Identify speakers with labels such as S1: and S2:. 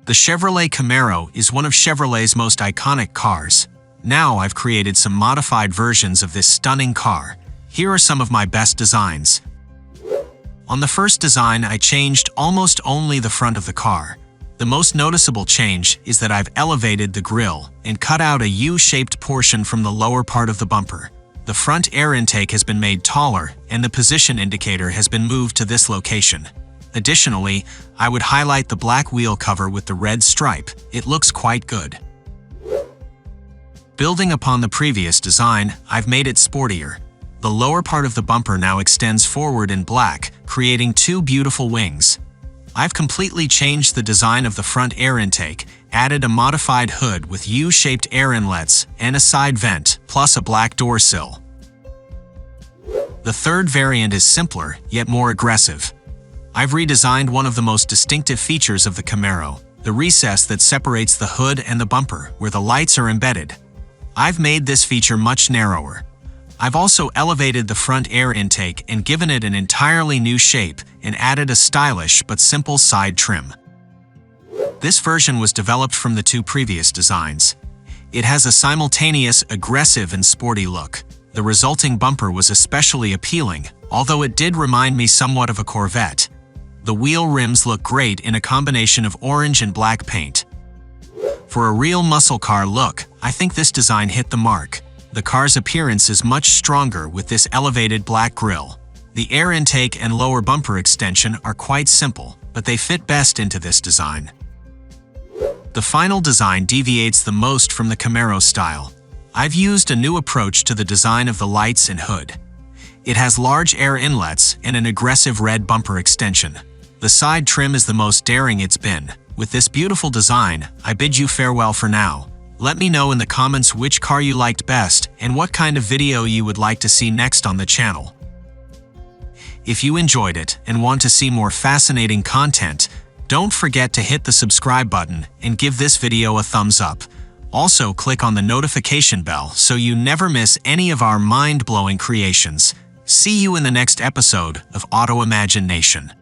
S1: The Chevrolet Camaro is one of Chevrolet's most iconic cars. Now I've created some modified versions of this stunning car. Here are some of my best designs. On the first design, I changed almost only the front of the car. The most noticeable change is that I've elevated the grille and cut out a U-shaped portion from the lower part of the bumper. The front air intake has been made taller and the position indicator has been moved to this location. Additionally, I would highlight the black wheel cover with the red stripe. It looks quite good. Building upon the previous design, I've made it sportier. The lower part of the bumper now extends forward in black, creating two beautiful wings. I've completely changed the design of the front air intake, added a modified hood with U-shaped air inlets and a side vent, plus a black door sill. The third variant is simpler, yet more aggressive. I've redesigned one of the most distinctive features of the Camaro, the recess that separates the hood and the bumper, where the lights are embedded. I've made this feature much narrower. I've also elevated the front air intake and given it an entirely new shape and added a stylish but simple side trim. This version was developed from the two previous designs. It has a simultaneous, aggressive and sporty look. The resulting bumper was especially appealing, although it did remind me somewhat of a Corvette. The wheel rims look great in a combination of orange and black paint. For a real muscle car look, I think this design hit the mark. The car's appearance is much stronger with this elevated black grille. The air intake and lower bumper extension are quite simple, but they fit best into this design. The final design deviates the most from the Camaro style. I've used a new approach to the design of the lights and hood. It has large air inlets and an aggressive red bumper extension. The side trim is the most daring it's been. With this beautiful design, I bid you farewell for now. Let me know in the comments which car you liked best and what kind of video you would like to see next on the channel. If you enjoyed it and want to see more fascinating content, don't forget to hit the subscribe button and give this video a thumbs up. Also, click on the notification bell so you never miss any of our mind-blowing creations. See you in the next episode of Auto Imagination.